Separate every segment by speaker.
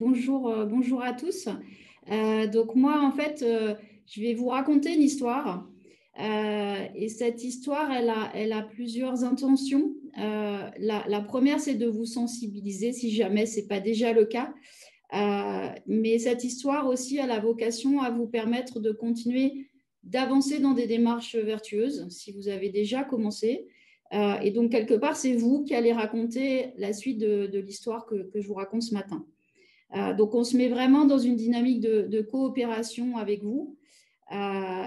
Speaker 1: Bonjour, bonjour à tous. Donc moi, en fait, je vais vous raconter une histoire. Et cette histoire, elle a plusieurs intentions. La première, c'est de vous sensibiliser, si jamais ce n'est pas déjà le cas. Mais cette histoire aussi a la vocation à vous permettre de continuer d'avancer dans des démarches vertueuses, si vous avez déjà commencé. Et donc, quelque part, c'est vous qui allez raconter la suite de l'histoire que je vous raconte ce matin. Donc, on se met vraiment dans une dynamique de coopération avec vous.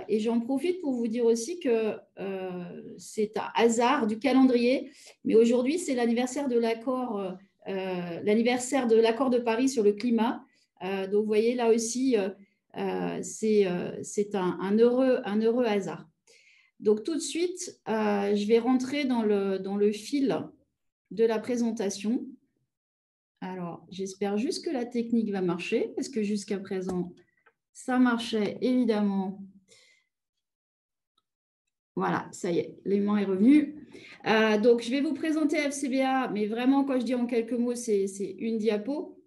Speaker 1: Et j'en profite pour vous dire aussi que c'est un hasard du calendrier, mais aujourd'hui, c'est l'anniversaire de l'accord de Paris sur le climat. Donc, vous voyez, là aussi, c'est un heureux hasard. Donc, tout de suite, je vais rentrer dans le fil de la présentation. Alors, j'espère juste que la technique va marcher, parce que jusqu'à présent, ça marchait évidemment. Voilà, ça y est, l'aimant est revenu. Donc, je vais vous présenter FCBA, mais vraiment, quand je dis en quelques mots, c'est une diapo.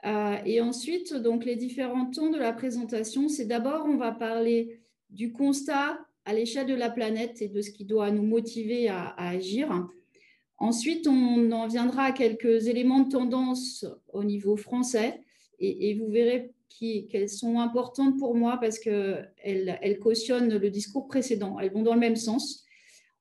Speaker 1: Et ensuite, donc, les différents temps de la présentation, c'est d'abord, on va parler du constat à l'échelle de la planète et de ce qui doit nous motiver à agir. Ensuite, on en viendra à quelques éléments de tendance au niveau français et vous verrez qu'elles sont importantes pour moi parce qu'elles cautionnent le discours précédent. Elles vont dans le même sens.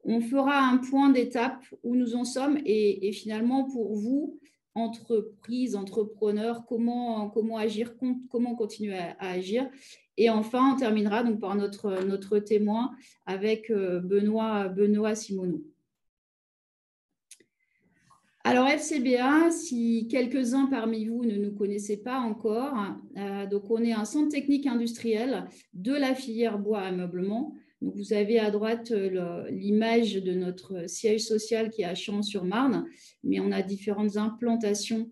Speaker 1: On fera un point d'étape où nous en sommes et finalement pour vous, entreprises, entrepreneurs, comment agir, comment continuer à agir. Et enfin, on terminera donc par notre témoin avec Benoît Simoneau. Alors FCBA, si quelques-uns parmi vous ne nous connaissez pas encore, donc on est un centre technique industriel de la filière bois ameublement. Donc vous avez à droite l'image de notre siège social qui est à Champs-sur-Marne, mais on a différentes implantations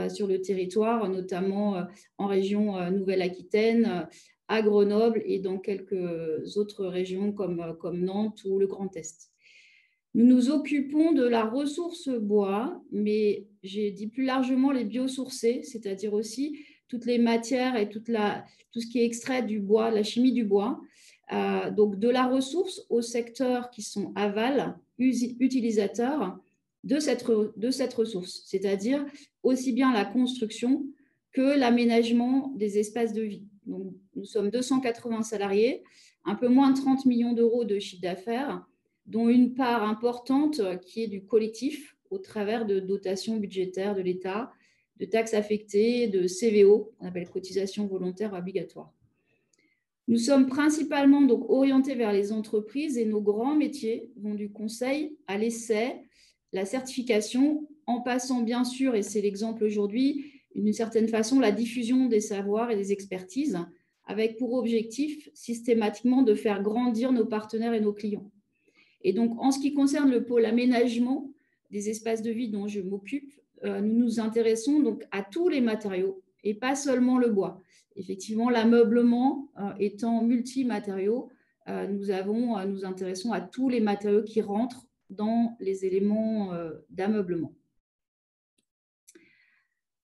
Speaker 1: sur le territoire, notamment en région Nouvelle-Aquitaine, à Grenoble et dans quelques autres régions comme Nantes ou le Grand Est. Nous nous occupons de la ressource bois, mais j'ai dit plus largement les biosourcés, c'est-à-dire aussi toutes les matières et tout ce qui est extrait du bois, la chimie du bois. Donc de la ressource aux secteurs qui sont aval, utilisateurs de cette ressource, c'est-à-dire aussi bien la construction que l'aménagement des espaces de vie. Donc, nous sommes 280 salariés, un peu moins de 30 millions d'euros de chiffre d'affaires, dont une part importante qui est du collectif au travers de dotations budgétaires de l'État, de taxes affectées, de CVO, on appelle cotisation volontaire obligatoire. Nous sommes principalement donc orientés vers les entreprises et nos grands métiers vont du conseil à l'essai, la certification, en passant bien sûr, et c'est l'exemple aujourd'hui, d'une certaine façon, la diffusion des savoirs et des expertises, avec pour objectif systématiquement de faire grandir nos partenaires et nos clients. Et donc, en ce qui concerne le pôle aménagement des espaces de vie dont je m'occupe, nous nous intéressons donc à tous les matériaux et pas seulement le bois. Effectivement, l'ameublement étant multimatériaux, nous intéressons à tous les matériaux qui rentrent dans les éléments d'ameublement.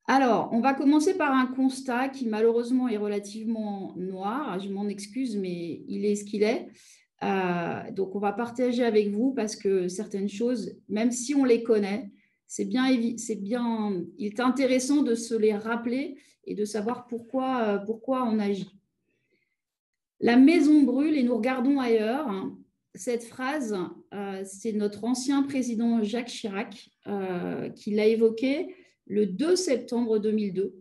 Speaker 1: Alors, on va commencer par un constat qui malheureusement est relativement noir. Je m'en excuse, mais il est ce qu'il est. Donc, on va partager avec vous parce que certaines choses, même si on les connaît, il est intéressant de se les rappeler et de savoir pourquoi on agit. La maison brûle et nous regardons ailleurs. Cette phrase, c'est notre ancien président Jacques Chirac qui l'a évoquée le 2 septembre 2002.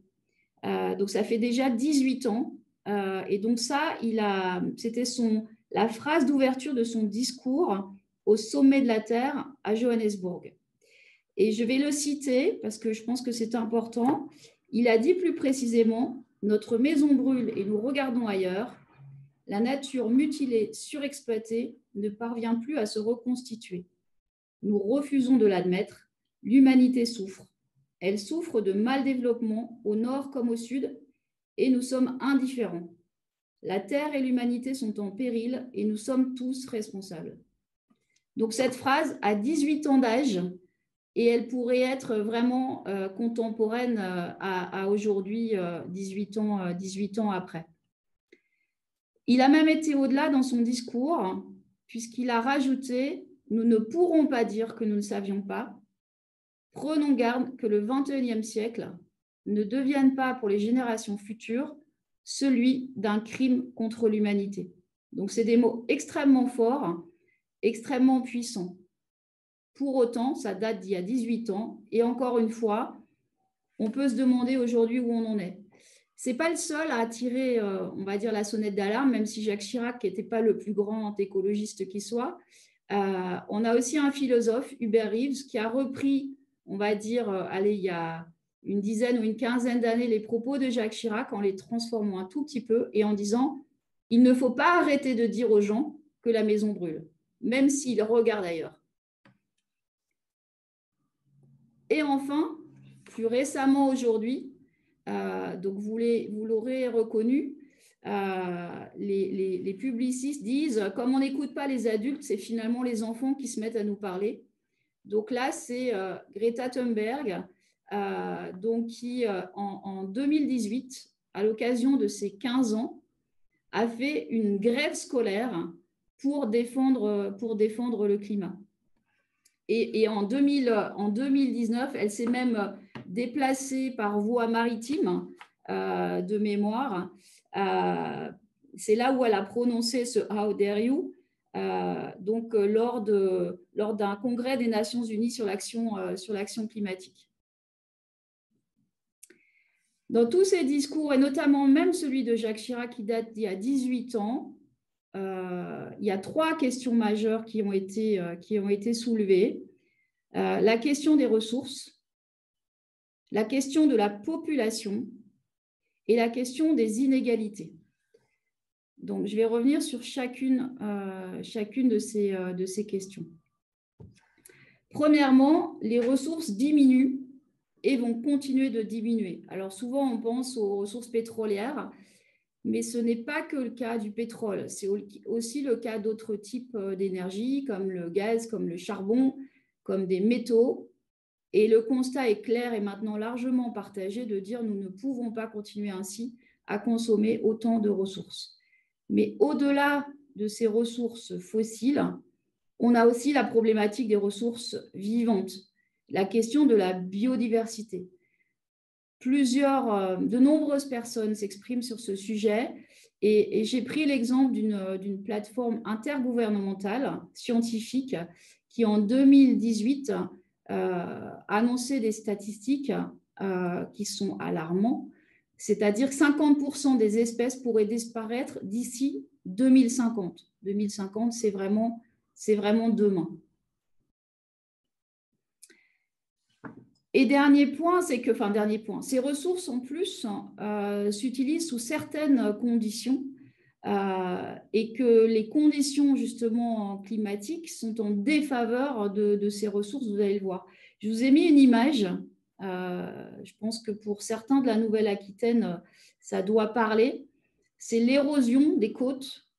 Speaker 1: Donc, ça fait déjà 18 ans. Et donc, c'était la phrase d'ouverture de son discours au sommet de la Terre à Johannesburg. Et je vais le citer parce que je pense que c'est important. Il a dit plus précisément « Notre maison brûle et nous regardons ailleurs. La nature mutilée, surexploitée, ne parvient plus à se reconstituer. Nous refusons de l'admettre. L'humanité souffre. Elle souffre de mal-développement au nord comme au sud et nous sommes indifférents. La Terre et l'humanité sont en péril et nous sommes tous responsables. » Donc cette phrase, à 18 ans d'âge, et elle pourrait être vraiment contemporaine à aujourd'hui, 18 ans après. Il a même été au-delà dans son discours, puisqu'il a rajouté « Nous ne pourrons pas dire que nous ne savions pas. Prenons garde que le XXIe siècle ne devienne pas pour les générations futures celui d'un crime contre l'humanité. » Donc, c'est des mots extrêmement forts, extrêmement puissants. Pour autant, ça date d'il y a 18 ans. Et encore une fois, on peut se demander aujourd'hui où on en est. Ce n'est pas le seul à attirer, on va dire, la sonnette d'alarme, même si Jacques Chirac n'était pas le plus grand écologiste qui soit. On a aussi un philosophe, Hubert Reeves, qui a repris, on va dire, allez, il y a une dizaine ou une quinzaine d'années, les propos de Jacques Chirac en les transformant un tout petit peu et en disant « Il ne faut pas arrêter de dire aux gens que la maison brûle, même s'ils regardent ailleurs. » Et enfin, plus récemment aujourd'hui, donc vous l'aurez reconnu, les publicistes disent « Comme on n'écoute pas les adultes, c'est finalement les enfants qui se mettent à nous parler. » Donc là, c'est Greta Thunberg, donc qui, en 2018, à l'occasion de ses 15 ans, a fait une grève scolaire pour défendre le climat. Et en 2019, elle s'est même déplacée par voie maritime de mémoire. C'est là où elle a prononcé ce « How dare you » donc lors d'un congrès des Nations Unies sur l'action climatique. Dans tous ces discours, et notamment même celui de Jacques Chirac qui date d'il y a 18 ans, il y a 3 questions majeures qui ont été soulevées. La question des ressources, la question de la population et la question des inégalités. Donc, je vais revenir sur chacune de ces questions. Premièrement, les ressources diminuent et vont continuer de diminuer. Alors, souvent, on pense aux ressources pétrolières, mais ce n'est pas que le cas du pétrole. C'est aussi le cas d'autres types d'énergie, comme le gaz, comme le charbon, comme des métaux. Et le constat est clair et maintenant largement partagé de dire nous ne pouvons pas continuer ainsi à consommer autant de ressources. Mais au-delà de ces ressources fossiles, on a aussi la problématique des ressources vivantes, la question de la biodiversité. De nombreuses personnes s'expriment sur ce sujet et j'ai pris l'exemple d'une plateforme intergouvernementale scientifique qui, en 2018, annonçait des statistiques qui sont alarmantes, c'est-à-dire que 50% des espèces pourraient disparaître d'ici 2050. 2050, c'est vraiment demain. Et dernier point, ces ressources en plus s'utilisent sous certaines conditions et que les conditions justement climatiques sont en défaveur de ces ressources, vous allez le voir. Je vous ai mis une image, je pense que pour certains de la Nouvelle-Aquitaine, ça doit parler. C'est l'érosion des côtes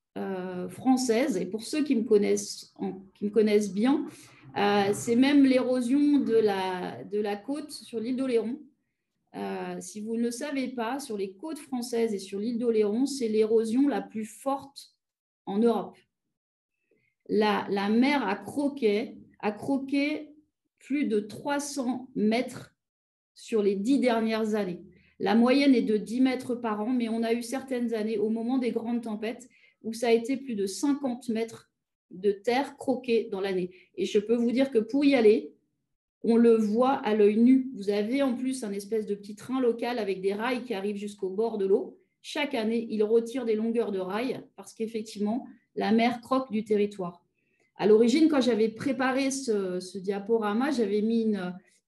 Speaker 1: françaises, et pour ceux qui me connaissent bien, c'est même l'érosion de la côte sur l'île d'Oléron. Si vous ne le savez pas, sur les côtes françaises et sur l'île d'Oléron, c'est l'érosion la plus forte en Europe. La mer a croqué plus de 300 mètres sur les 10 dernières années. La moyenne est de 10 mètres par an, mais on a eu certaines années, au moment des grandes tempêtes, où ça a été plus de 50 mètres de terre croquée dans l'année. Et je peux vous dire que pour y aller, on le voit à l'œil nu. Vous avez en plus un espèce de petit train local avec des rails qui arrivent jusqu'au bord de l'eau. Chaque année, il retire des longueurs de rails parce qu'effectivement, la mer croque du territoire. À l'origine, quand j'avais préparé ce diaporama, j'avais mis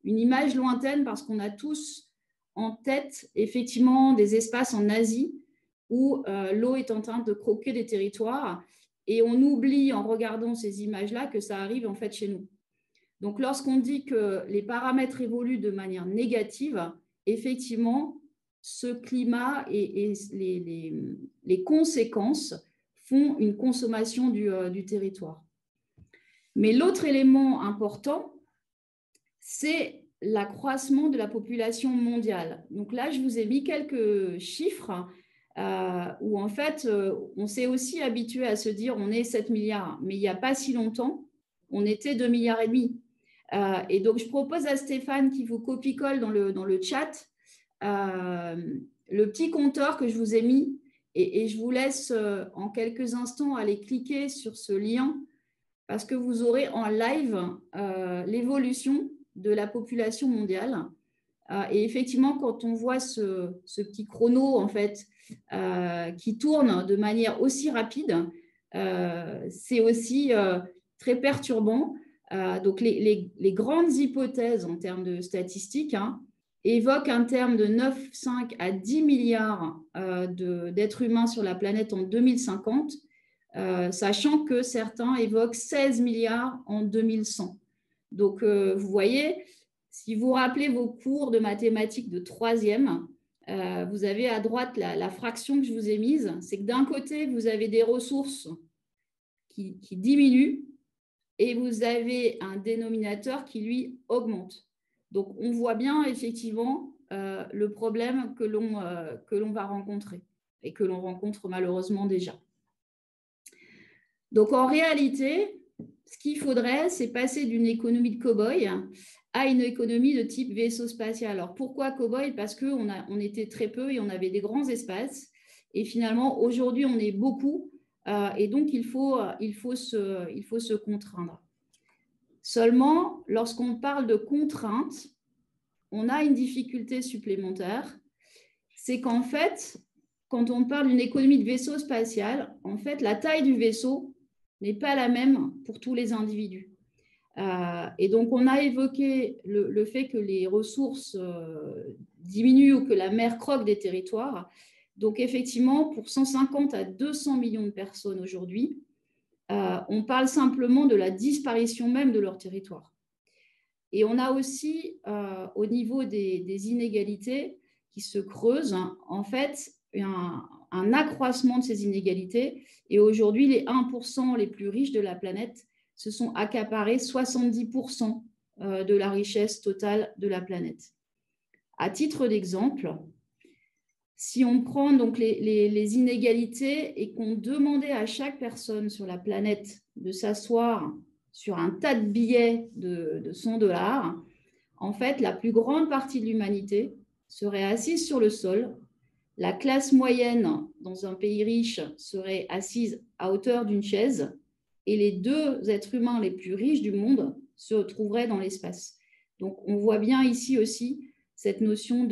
Speaker 1: une image lointaine parce qu'on a tous en tête effectivement des espaces en Asie où l'eau est en train de croquer des territoires et on oublie en regardant ces images-là que ça arrive en fait chez nous. Donc, lorsqu'on dit que les paramètres évoluent de manière négative, effectivement, ce climat et les conséquences font une consommation du territoire. Mais l'autre élément important, c'est l'accroissement de la population mondiale. Donc là, je vous ai mis quelques chiffres où en fait, on s'est aussi habitué à se dire on est 7 milliards, mais il n'y a pas si longtemps, on était 2,5 milliards. Et donc, je propose à Stéphane qui vous copie-colle dans le chat le petit compteur que je vous ai mis et je vous laisse en quelques instants aller cliquer sur ce lien parce que vous aurez en live l'évolution de la population mondiale. Et effectivement, quand on voit ce petit chrono en fait, qui tourne de manière aussi rapide, c'est aussi très perturbant. Donc, les grandes hypothèses en termes de statistiques évoquent un terme de 9,5 à 10 milliards d'êtres humains sur la planète en 2050, sachant que certains évoquent 16 milliards en 2100. Donc, vous voyez, si vous rappelez vos cours de mathématiques de troisième, vous avez à droite la fraction que je vous ai mise. C'est que d'un côté, vous avez des ressources qui diminuent et vous avez un dénominateur qui, lui, augmente. Donc, on voit bien effectivement le problème que l'on va rencontrer et que l'on rencontre malheureusement déjà. Donc, en réalité, ce qu'il faudrait, c'est passer d'une économie de cow-boy à une économie de type vaisseau spatial. Alors, pourquoi cow-boy? Parce qu'on était très peu et on avait des grands espaces. Et finalement, aujourd'hui, on est beaucoup. Et donc, il faut se contraindre. Seulement, lorsqu'on parle de contraintes, on a une difficulté supplémentaire. C'est qu'en fait, quand on parle d'une économie de vaisseau spatial, en fait, la taille du vaisseau n'est pas la même pour tous les individus. Et donc, on a évoqué le fait que les ressources diminuent ou que la mer croque des territoires. Donc, effectivement, pour 150 à 200 millions de personnes aujourd'hui, on parle simplement de la disparition même de leur territoire. Et on a aussi, au niveau des inégalités qui se creusent, en fait, un accroissement de ces inégalités. Et aujourd'hui, les 1% les plus riches de la planète se sont accaparés 70% de la richesse totale de la planète. À titre d'exemple, si on prend donc les inégalités et qu'on demandait à chaque personne sur la planète de s'asseoir sur un tas de billets de 100 $, en fait, la plus grande partie de l'humanité serait assise sur le sol. La classe moyenne dans un pays riche serait assise à hauteur d'une chaise et les deux êtres humains les plus riches du monde se trouveraient dans l'espace. Donc, on voit bien ici aussi cette notion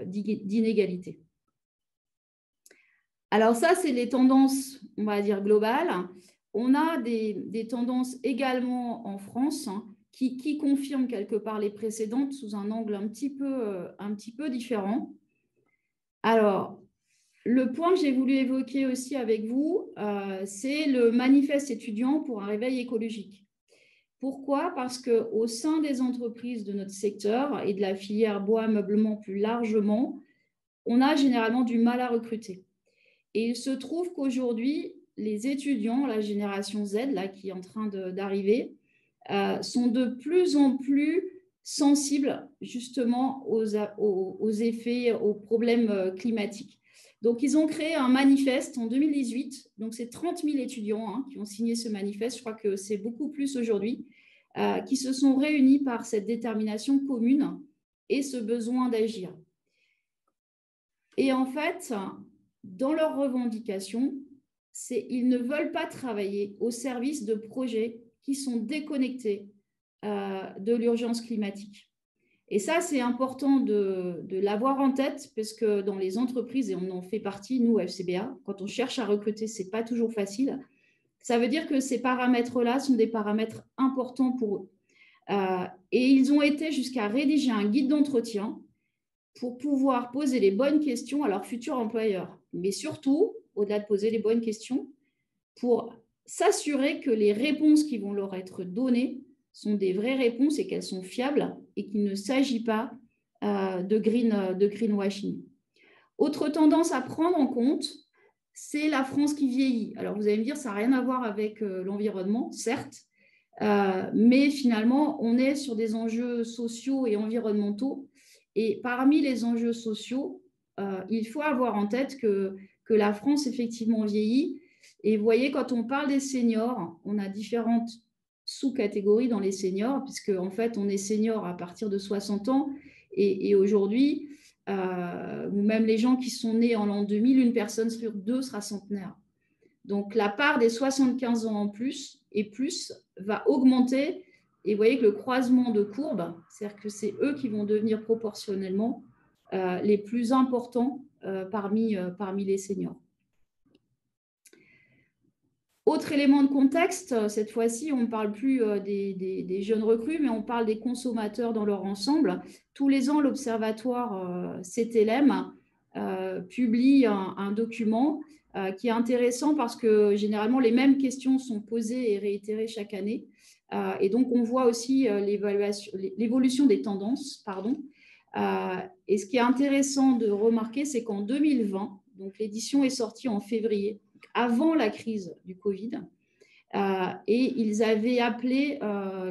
Speaker 1: d'inégalité. Alors ça, c'est les tendances, on va dire, globales. On a des tendances également en France qui confirment quelque part les précédentes sous un angle un petit peu différent. Alors, le point que j'ai voulu évoquer aussi avec vous, c'est le manifeste étudiant pour un réveil écologique. Pourquoi? Parce qu'au sein des entreprises de notre secteur et de la filière bois ameublement plus largement, on a généralement du mal à recruter. Et il se trouve qu'aujourd'hui, les étudiants, la génération Z, là, qui est en train d'arriver, sont de plus en plus sensibles justement aux effets, aux problèmes climatiques. Donc, ils ont créé un manifeste en 2018. Donc, c'est 30 000 étudiants qui ont signé ce manifeste. Je crois que c'est beaucoup plus aujourd'hui, qui se sont réunis par cette détermination commune et ce besoin d'agir. Et en fait, dans leurs revendications, ils ne veulent pas travailler au service de projets qui sont déconnectés de l'urgence climatique. Et ça, c'est important de l'avoir en tête parce que dans les entreprises, et on en fait partie, nous, FCBA, quand on cherche à recruter, ce n'est pas toujours facile. Ça veut dire que ces paramètres-là sont des paramètres importants pour eux. Et ils ont été jusqu'à rédiger un guide d'entretien pour pouvoir poser les bonnes questions à leurs futurs employeurs. Mais surtout, au-delà de poser les bonnes questions, pour s'assurer que les réponses qui vont leur être données sont des vraies réponses et qu'elles sont fiables et qu'il ne s'agit pas de greenwashing. Autre tendance à prendre en compte, c'est la France qui vieillit. Alors, vous allez me dire, ça n'a rien à voir avec l'environnement, certes, Mais finalement, on est sur des enjeux sociaux et environnementaux. Et parmi les enjeux sociaux, il faut avoir en tête que la France, effectivement, vieillit. Et vous voyez, quand on parle des seniors, on a différentes sous-catégories dans les seniors, puisque en fait, on est senior à partir de 60 ans. Et aujourd'hui, même les gens qui sont nés en l'an 2000, une personne sur deux sera centenaire. Donc, la part des 75 ans en plus et plus va augmenter. Et vous voyez que le croisement de courbes, c'est-à-dire que c'est eux qui vont devenir proportionnellement les plus importants parmi les seniors. Autre élément de contexte, cette fois-ci, on ne parle plus des jeunes recrues, mais on parle des consommateurs dans leur ensemble. Tous les ans, l'Observatoire CTLM publie un document qui est intéressant parce que généralement, les mêmes questions sont posées et réitérées chaque année. Et donc, on voit aussi l'évolution des tendances. Et ce qui est intéressant de remarquer, c'est qu'en 2020, donc l'édition est sortie en février, avant la crise du Covid, et ils avaient appelé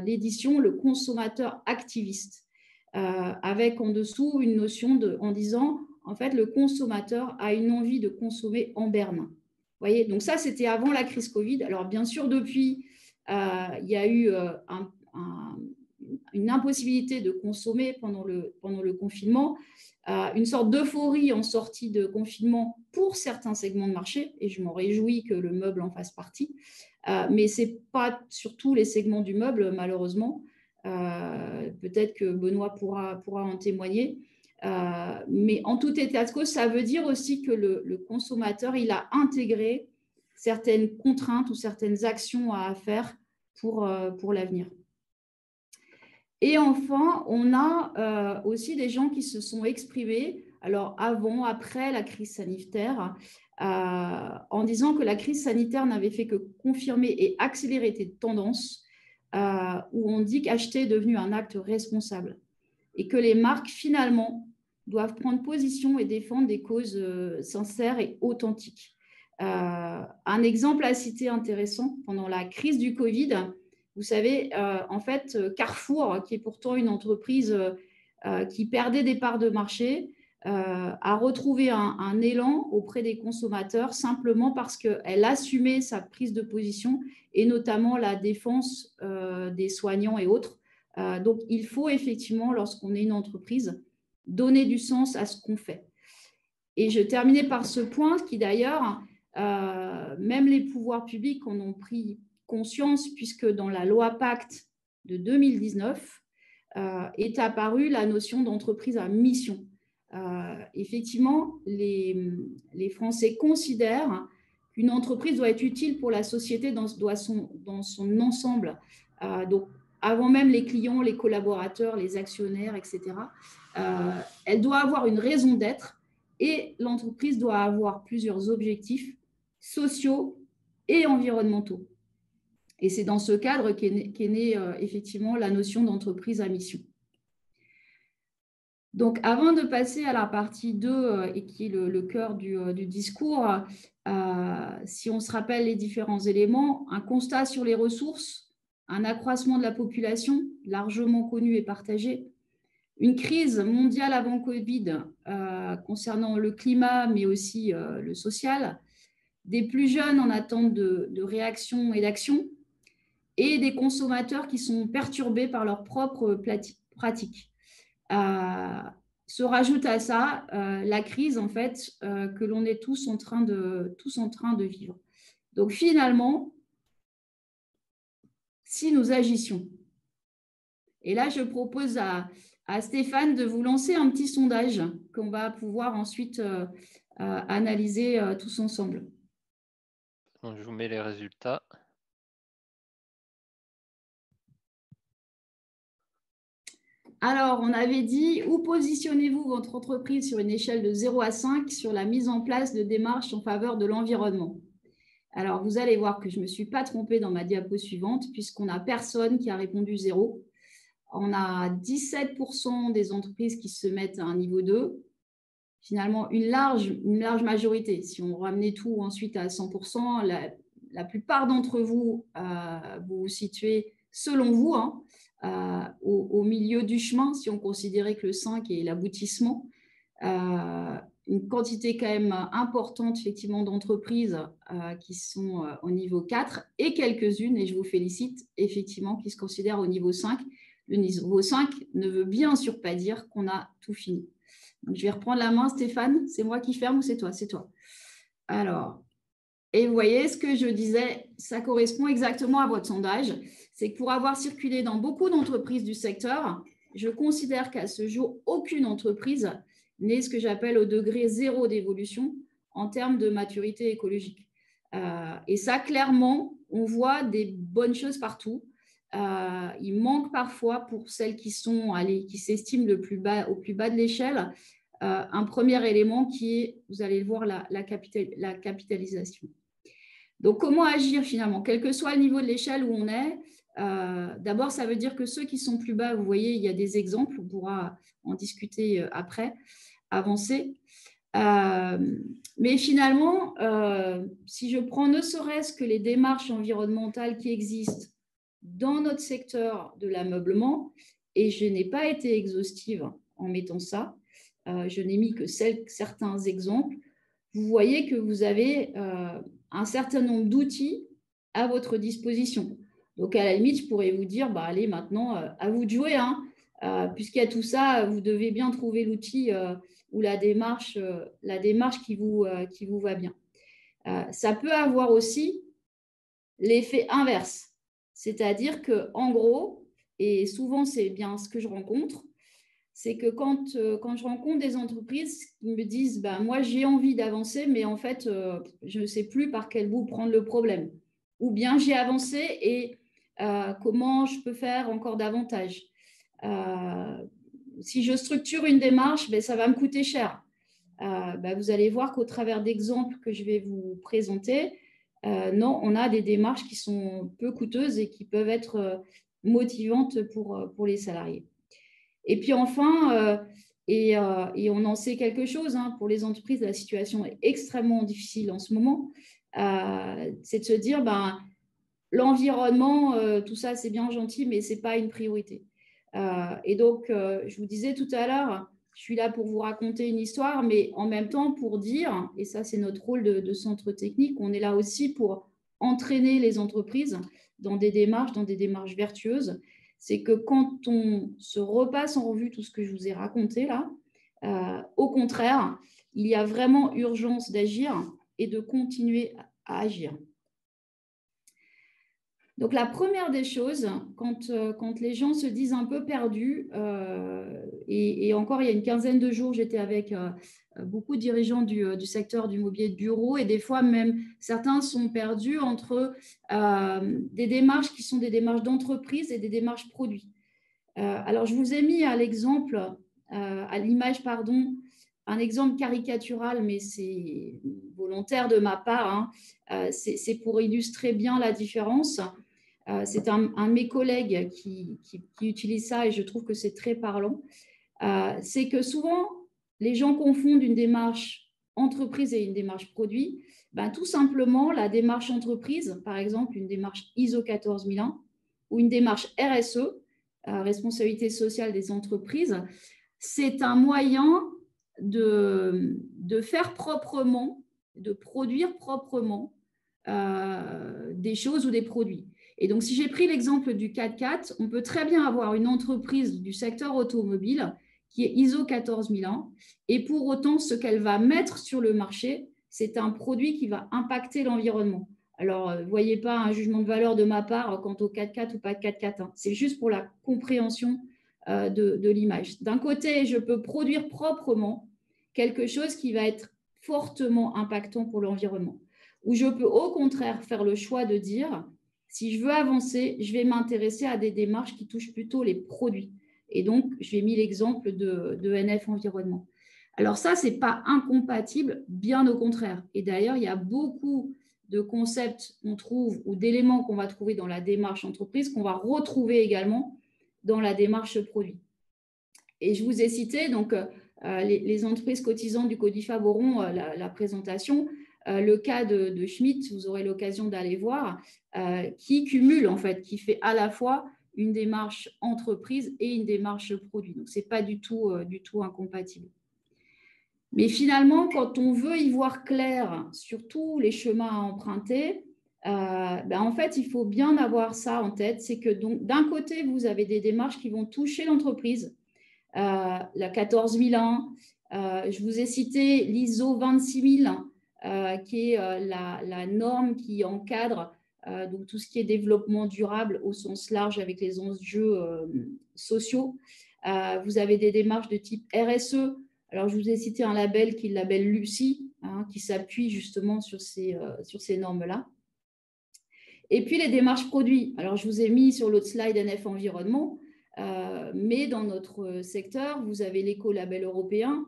Speaker 1: l'édition le consommateur activiste, avec en dessous une notion en disant, en fait, le consommateur a une envie de consommer en berne. Vous voyez, donc ça, c'était avant la crise Covid. Alors, bien sûr, depuis, il y a eu une impossibilité de consommer pendant le confinement, une sorte d'euphorie en sortie de confinement pour certains segments de marché, et je m'en réjouis que le meuble en fasse partie, mais ce n'est pas sur tous les segments du meuble, malheureusement. Peut-être que Benoît pourra en témoigner. Mais en tout état de cause, ça veut dire aussi que le consommateur, il a intégré certaines contraintes ou certaines actions à faire pour l'avenir. Et enfin, on a aussi des gens qui se sont exprimés, alors avant, après la crise sanitaire, en disant que la crise sanitaire n'avait fait que confirmer et accélérer des tendances où on dit qu'acheter est devenu un acte responsable et que les marques, finalement, doivent prendre position et défendre des causes sincères et authentiques. Un exemple à citer intéressant, pendant la crise du Covid, vous savez, en fait, Carrefour, qui est pourtant une entreprise qui perdait des parts de marché, a retrouvé un élan auprès des consommateurs simplement parce qu'elle assumait sa prise de position et notamment la défense des soignants et autres. Donc, il faut effectivement, lorsqu'on est une entreprise, donner du sens à ce qu'on fait. Et je terminais par ce point qui, d'ailleurs, même les pouvoirs publics en ont pris conscience, puisque dans la loi Pacte de 2019 est apparue la notion d'entreprise à mission. Effectivement, les Français considèrent qu'une entreprise doit être utile pour la société dans son ensemble. Donc, avant même les clients, les collaborateurs, les actionnaires, etc., elle doit avoir une raison d'être et l'entreprise doit avoir plusieurs objectifs sociaux et environnementaux. Et c'est dans ce cadre qu'est née effectivement la notion d'entreprise à mission. Donc, avant de passer à la partie 2, et qui est le cœur du discours, si on se rappelle les différents éléments, un constat sur les ressources, un accroissement de la population largement connu et partagé, une crise mondiale avant Covid concernant le climat, mais aussi le social, des plus jeunes en attente de réaction et d'action, et des consommateurs qui sont perturbés par leurs propres pratiques. Se rajoute à ça la crise en fait que l'on est tous en train de vivre. Donc finalement, si nous agissions, et là je propose à Stéphane de vous lancer un petit sondage qu'on va pouvoir ensuite analyser tous ensemble.
Speaker 2: Donc, je vous mets les résultats.
Speaker 1: Alors, on avait dit, où positionnez-vous votre entreprise sur une échelle de 0 à 5 sur la mise en place de démarches en faveur de l'environnement? Alors, vous allez voir que je ne me suis pas trompée dans ma diapo suivante, puisqu'on n'a personne qui a répondu 0. On a 17% des entreprises qui se mettent à un niveau 2. Finalement, une large majorité. Si on ramenait tout ensuite à 100%, la plupart d'entre vous, vous vous situez selon vous, hein, au milieu du chemin, si on considérait que le 5 est l'aboutissement, une quantité quand même importante effectivement d'entreprises qui sont au niveau 4 et quelques-unes, et je vous félicite, effectivement, qui se considèrent au niveau 5. Le niveau 5 ne veut bien sûr pas dire qu'on a tout fini. Donc, je vais reprendre la main, Stéphane. C'est moi qui ferme ou c'est toi? C'est toi. Alors, et vous voyez, ce que je disais, ça correspond exactement à votre sondage. C'est que pour avoir circulé dans beaucoup d'entreprises du secteur, je considère qu'à ce jour, aucune entreprise n'est ce que j'appelle au degré zéro d'évolution en termes de maturité écologique. Et ça, clairement, on voit des bonnes choses partout. Il manque parfois, pour celles qui s'estiment au plus bas de l'échelle, un premier élément qui est, vous allez le voir, la capitalisation. Donc, comment agir finalement? Quel que soit le niveau de l'échelle où on est, d'abord, ça veut dire que ceux qui sont plus bas, vous voyez, il y a des exemples, on pourra en discuter après, avancer. Mais finalement, si je prends ne serait-ce que les démarches environnementales qui existent dans notre secteur de l'ameublement, et je n'ai pas été exhaustive en mettant ça, je n'ai mis que certains exemples, vous voyez que vous avez un certain nombre d'outils à votre disposition. Donc, à la limite, je pourrais vous dire, bah, allez, maintenant, à vous de jouer, hein, puisqu'il y a tout ça, vous devez bien trouver l'outil ou la démarche qui vous va bien. Ça peut avoir aussi l'effet inverse. C'est-à-dire qu'en gros, et souvent c'est bien ce que je rencontre, c'est que quand je rencontre des entreprises qui me disent bah, « moi j'ai envie d'avancer, mais en fait, je ne sais plus par quel bout prendre le problème ». Ou bien j'ai avancé et comment je peux faire encore davantage. Si je structure une démarche, ben, ça va me coûter cher. Ben, vous allez voir qu'au travers d'exemples que je vais vous présenter, non, on a des démarches qui sont peu coûteuses et qui peuvent être motivantes pour les salariés. Et puis enfin, et on en sait quelque chose, hein, pour les entreprises, la situation est extrêmement difficile en ce moment, c'est de se dire, ben, l'environnement, tout ça, c'est bien gentil, mais ce n'est pas une priorité. Et donc, je vous disais tout à l'heure, je suis là pour vous raconter une histoire, mais en même temps pour dire, et ça c'est notre rôle de centre technique, on est là aussi pour entraîner les entreprises dans des démarches vertueuses. C'est que quand on se repasse en revue tout ce que je vous ai raconté là, au contraire, il y a vraiment urgence d'agir et de continuer à agir. Donc, la première des choses, quand les gens se disent un peu perdus, et encore il y a une quinzaine de jours, j'étais avec beaucoup de dirigeants du secteur du mobilier de bureau, et des fois même certains sont perdus entre des démarches qui sont des démarches d'entreprise et des démarches produits. Alors, je vous ai mis à l'image, pardon, un exemple caricatural, mais c'est volontaire de ma part, hein. C'est pour illustrer bien la différence. C'est un de mes collègues qui utilise ça et je trouve que c'est très parlant. C'est que souvent, les gens confondent une démarche entreprise et une démarche produit. Ben, tout simplement, la démarche entreprise, par exemple, une démarche ISO 14001 ou une démarche RSE, responsabilité sociale des entreprises, c'est un moyen de faire proprement, de produire proprement des choses ou des produits. Et donc, si j'ai pris l'exemple du 4x4, on peut très bien avoir une entreprise du secteur automobile qui est ISO 14001 et pour autant, ce qu'elle va mettre sur le marché, c'est un produit qui va impacter l'environnement. Alors, ne voyez pas un jugement de valeur de ma part quant au 4x4 ou pas de 4x4. Hein. C'est juste pour la compréhension de l'image. D'un côté, je peux produire proprement quelque chose qui va être fortement impactant pour l'environnement. Ou je peux au contraire faire le choix de dire, si je veux avancer, je vais m'intéresser à des démarches qui touchent plutôt les produits. Et donc, j'ai mis l'exemple de NF Environnement. Alors ça, ce n'est pas incompatible, bien au contraire. Et d'ailleurs, il y a beaucoup de concepts qu'on trouve ou d'éléments qu'on va trouver dans la démarche entreprise qu'on va retrouver également dans la démarche produit. Et je vous ai cité donc, les entreprises cotisantes du Codifab auront la présentation. le cas de Schmitt, vous aurez l'occasion d'aller voir, qui cumule en fait, qui fait à la fois une démarche entreprise et une démarche produit. Donc, ce n'est pas du tout incompatible. Mais finalement, quand on veut y voir clair sur tous les chemins à emprunter, en fait, il faut bien avoir ça en tête. C'est que d'un côté, vous avez des démarches qui vont toucher l'entreprise, la 14001, je vous ai cité l'ISO 26000, qui est la norme qui encadre donc tout ce qui est développement durable au sens large avec les enjeux sociaux. Vous avez des démarches de type RSE. Alors, je vous ai cité un label qui est le label Lucie, qui s'appuie justement sur ces normes-là. Et puis, les démarches produits. Alors, je vous ai mis sur l'autre slide NF Environnement, mais dans notre secteur, vous avez l'éco-label européen.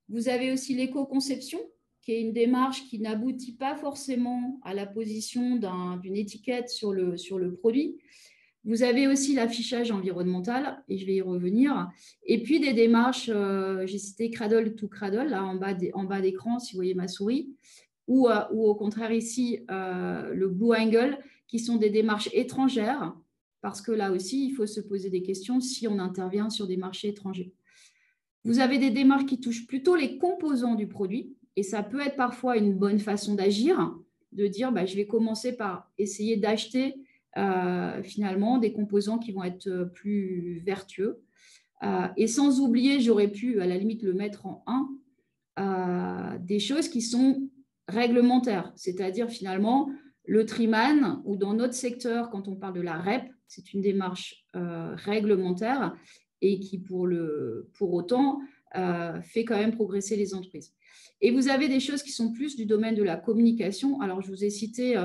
Speaker 1: Vous avez aussi l'éco-conception, qui est une démarche qui n'aboutit pas forcément à la position d'une étiquette sur le produit. Vous avez aussi l'affichage environnemental, et je vais y revenir. Et puis des démarches, j'ai cité Cradle to Cradle, là en bas d'écran, si vous voyez ma souris, ou au contraire ici, le Blue Angle, qui sont des démarches étrangères, parce que là aussi, il faut se poser des questions si on intervient sur des marchés étrangers. Vous avez des démarches qui touchent plutôt les composants du produit, et ça peut être parfois une bonne façon d'agir, de dire je vais commencer par essayer d'acheter finalement des composants qui vont être plus vertueux. Et sans oublier, j'aurais pu à la limite le mettre en 1, des choses qui sont réglementaires, c'est-à-dire finalement le Triman, ou dans notre secteur, quand on parle de la REP, c'est une démarche réglementaire et qui pour autant fait quand même progresser les entreprises. Et vous avez des choses qui sont plus du domaine de la communication. Alors, je vous ai cité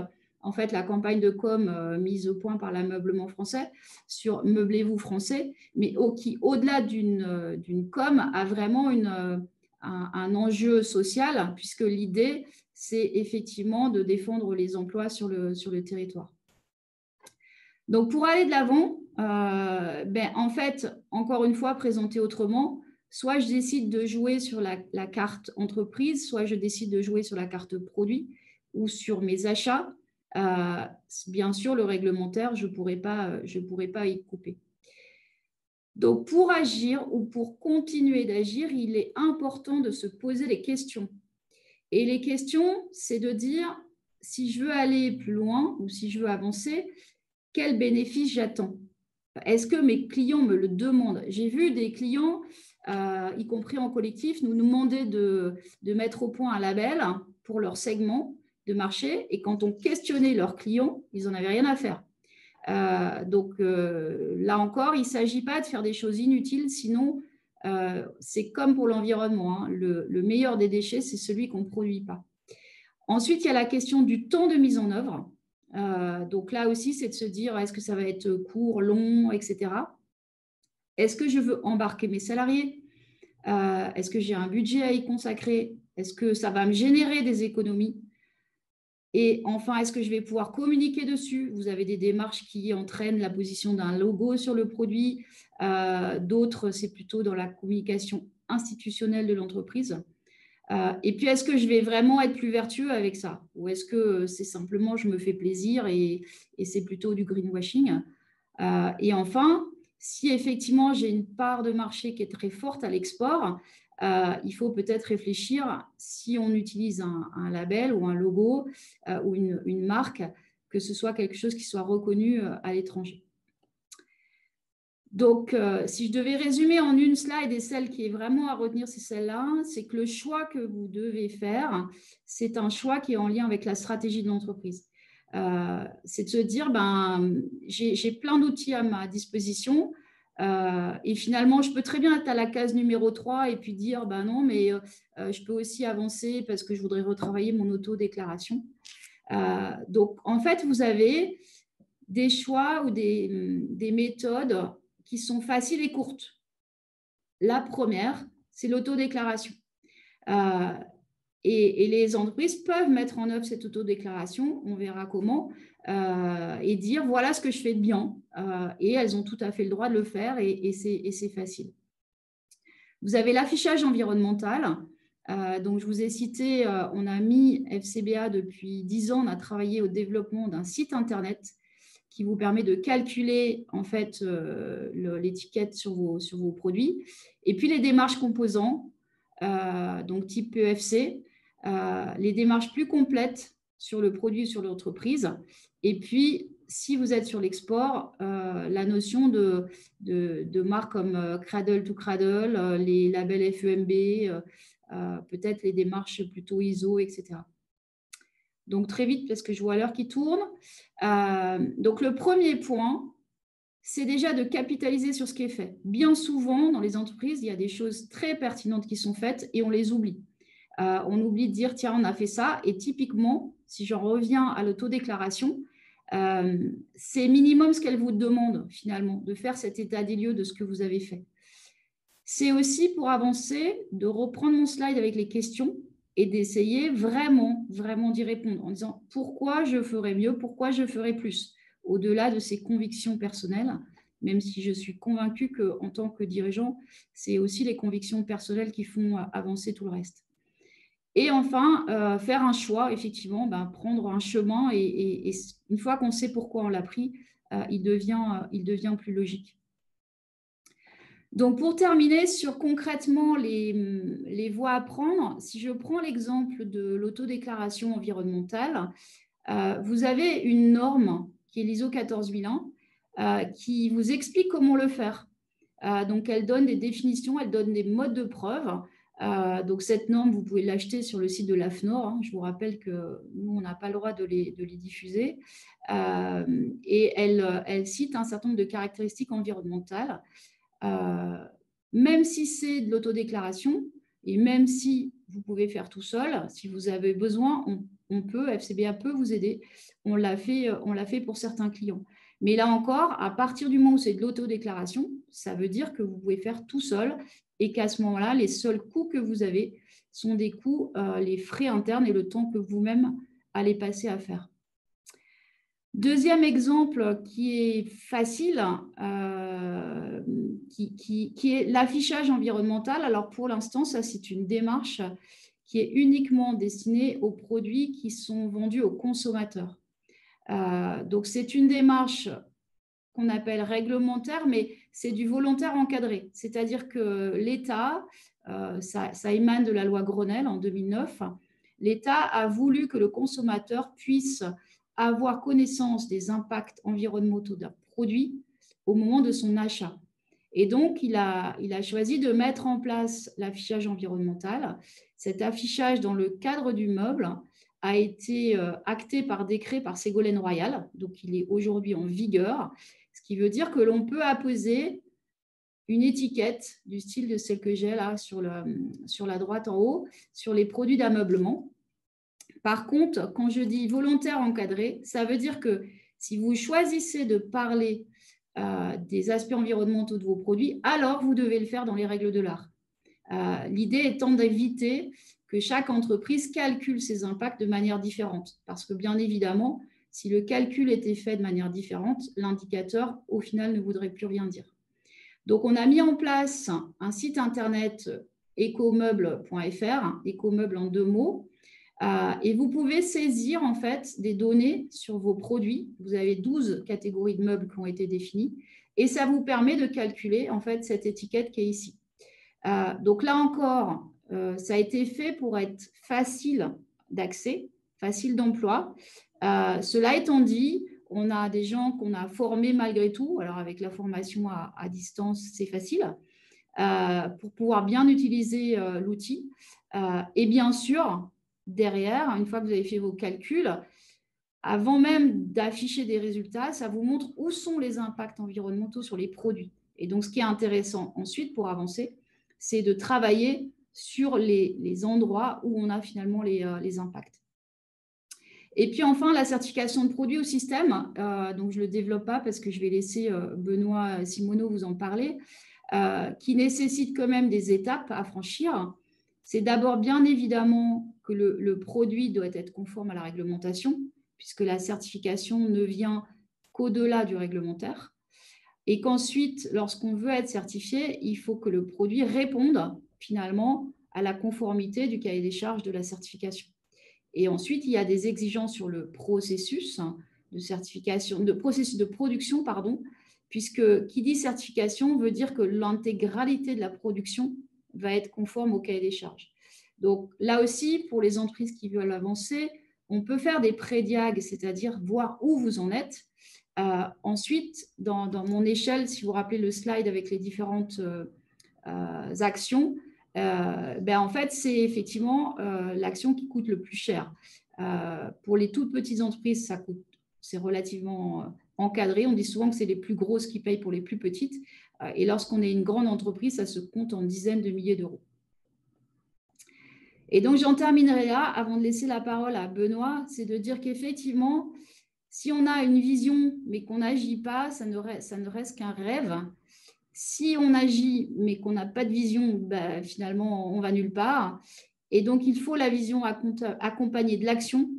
Speaker 1: en fait la campagne de com mise au point par l'ameublement français sur Meublez-vous français, mais qui, au-delà d'une com, a vraiment un enjeu social, puisque l'idée, c'est effectivement de défendre les emplois sur le territoire. Donc, pour aller de l'avant, en fait, encore une fois, présenté autrement, soit je décide de jouer sur la carte entreprise, soit je décide de jouer sur la carte produit ou sur mes achats. Bien sûr, le réglementaire, je ne pourrais pas y couper. Donc, pour agir ou pour continuer d'agir, il est important de se poser les questions. Et les questions, c'est de dire, si je veux aller plus loin ou si je veux avancer, quel bénéfice j'attends? Est-ce que mes clients me le demandent? J'ai vu des clients, y compris en collectif, nous demander de mettre au point un label pour leur segment de marché. Et quand on questionnait leurs clients, ils n'en avaient rien à faire. Donc, là encore, il ne s'agit pas de faire des choses inutiles, sinon, c'est comme pour l'environnement. Le meilleur des déchets, c'est celui qu'on ne produit pas. Ensuite, il y a la question du temps de mise en œuvre. Donc là aussi, c'est de se dire, est-ce que ça va être court, long, etc. Est-ce que je veux embarquer mes salariés? Est-ce que j'ai un budget à y consacrer? Est-ce que ça va me générer des économies? Et enfin, est-ce que je vais pouvoir communiquer dessus? Vous avez des démarches qui entraînent la position d'un logo sur le produit. D'autres, c'est plutôt dans la communication institutionnelle de l'entreprise. Et puis, est-ce que je vais vraiment être plus vertueux avec ça? Ou est-ce que c'est simplement je me fais plaisir et c'est plutôt du greenwashing? Et enfin, si effectivement j'ai une part de marché qui est très forte à l'export, il faut peut-être réfléchir si on utilise un label ou un logo ou une marque, que ce soit quelque chose qui soit reconnu à l'étranger. Donc, si je devais résumer en une slide, et celle qui est vraiment à retenir, c'est celle-là, c'est que le choix que vous devez faire, c'est un choix qui est en lien avec la stratégie de l'entreprise. C'est de se dire, j'ai plein d'outils à ma disposition et finalement, je peux très bien être à la case numéro 3 et puis dire, non, mais je peux aussi avancer parce que je voudrais retravailler mon auto-déclaration. Donc, en fait, vous avez des choix ou des méthodes qui sont faciles et courtes. La première, c'est l'autodéclaration. Et les entreprises peuvent mettre en œuvre cette autodéclaration, on verra comment, et dire voilà ce que je fais de bien. Et elles ont tout à fait le droit de le faire et c'est facile. Vous avez l'affichage environnemental. Donc, je vous ai cité, on a mis FCBA depuis 10 ans, on a travaillé au développement d'un site Internet qui vous permet de calculer en fait l'étiquette sur vos produits. Et puis, les démarches composants, donc type PEFC, les démarches plus complètes sur le produit, sur l'entreprise. Et puis, si vous êtes sur l'export, la notion de marques comme Cradle to Cradle, les labels FEMB, peut-être les démarches plutôt ISO, etc. Donc, très vite, parce que je vois l'heure qui tourne. Donc, le premier point, c'est déjà de capitaliser sur ce qui est fait. Bien souvent, dans les entreprises, il y a des choses très pertinentes qui sont faites et on les oublie. On oublie de dire, tiens, on a fait ça. Et typiquement, si j'en reviens à l'autodéclaration, c'est minimum ce qu'elle vous demande, finalement, de faire cet état des lieux de ce que vous avez fait. C'est aussi pour avancer, de reprendre mon slide avec les questions et d'essayer vraiment, vraiment d'y répondre en disant pourquoi je ferais mieux, pourquoi je ferais plus, au-delà de ces convictions personnelles, même si je suis convaincue qu'en tant que dirigeant, c'est aussi les convictions personnelles qui font avancer tout le reste. Et enfin, faire un choix, effectivement, prendre un chemin et une fois qu'on sait pourquoi on l'a pris, il devient plus logique. Donc, pour terminer sur concrètement les voies à prendre, si je prends l'exemple de l'autodéclaration environnementale, vous avez une norme qui est l'ISO 14001 qui vous explique comment le faire. Donc, elle donne des définitions, elle donne des modes de preuve. Donc, cette norme, vous pouvez l'acheter sur le site de l'AFNOR. Hein. Je vous rappelle que nous, on n'a pas le droit de les diffuser. Et elle cite un certain nombre de caractéristiques environnementales. Même si c'est de l'autodéclaration et même si vous pouvez faire tout seul, si vous avez besoin, FCBA peut vous aider. On l'a fait pour certains clients. Mais là encore, à partir du moment où c'est de l'autodéclaration, ça veut dire que vous pouvez faire tout seul et qu'à ce moment-là, les seuls coûts que vous avez sont des coûts, les frais internes et le temps que vous-même allez passer à faire. Deuxième exemple qui est facile, qui est l'affichage environnemental. Alors pour l'instant, ça c'est une démarche qui est uniquement destinée aux produits qui sont vendus aux consommateurs. Donc c'est une démarche qu'on appelle réglementaire, mais c'est du volontaire encadré. C'est-à-dire que l'État, ça émane de la loi Grenelle en 2009, l'État a voulu que le consommateur puisse avoir connaissance des impacts environnementaux d'un produit au moment de son achat. Et donc, il a choisi de mettre en place l'affichage environnemental. Cet affichage dans le cadre du meuble a été acté par décret par Ségolène Royal, donc il est aujourd'hui en vigueur, ce qui veut dire que l'on peut apposer une étiquette du style de celle que j'ai là sur la droite en haut, sur les produits d'ameublement. Par contre, quand je dis volontaire encadré, ça veut dire que si vous choisissez de parler des aspects environnementaux de vos produits, alors vous devez le faire dans les règles de l'art. L'idée étant d'éviter que chaque entreprise calcule ses impacts de manière différente. Parce que bien évidemment, si le calcul était fait de manière différente, l'indicateur, au final, ne voudrait plus rien dire. Donc, on a mis en place un site internet ecomeuble.fr, ecomeuble en 2 mots, et vous pouvez saisir en fait des données sur vos produits. Vous avez 12 catégories de meubles qui ont été définies et ça vous permet de calculer en fait cette étiquette qui est ici. Donc là encore, ça a été fait pour être facile d'accès, facile d'emploi. Cela étant dit, on a des gens qu'on a formés malgré tout. Alors avec la formation à distance, c'est facile pour pouvoir bien utiliser l'outil. Et bien sûr, derrière, une fois que vous avez fait vos calculs, avant même d'afficher des résultats, ça vous montre où sont les impacts environnementaux sur les produits. Et donc, ce qui est intéressant ensuite pour avancer, c'est de travailler sur les endroits où on a finalement les impacts. Et puis enfin, la certification de produits au système. Donc, je ne le développe pas parce que je vais laisser Benoît Simoneau vous en parler, qui nécessite quand même des étapes à franchir. C'est d'abord bien évidemment que le produit doit être conforme à la réglementation, puisque la certification ne vient qu'au-delà du réglementaire. Et qu'ensuite, lorsqu'on veut être certifié, il faut que le produit réponde finalement à la conformité du cahier des charges de la certification. Et ensuite, il y a des exigences sur le processus de certification, de processus de production, pardon, puisque qui dit certification veut dire que l'intégralité de la production va être conforme au cahier des charges. Donc là aussi, pour les entreprises qui veulent avancer, on peut faire des prédiags, c'est-à-dire voir où vous en êtes. Ensuite, dans mon échelle, si vous vous rappelez le slide avec les différentes actions, en fait, c'est effectivement l'action qui coûte le plus cher. Pour les toutes petites entreprises, c'est relativement encadré. On dit souvent que c'est les plus grosses qui payent pour les plus petites. Et lorsqu'on est une grande entreprise, ça se compte en dizaines de milliers d'euros. Et donc, j'en terminerai là avant de laisser la parole à Benoît. C'est de dire qu'effectivement, si on a une vision mais qu'on n'agit pas, ça ne reste qu'un rêve. Si on agit mais qu'on n'a pas de vision, finalement, on va nulle part. Et donc, il faut la vision accompagnée de l'action.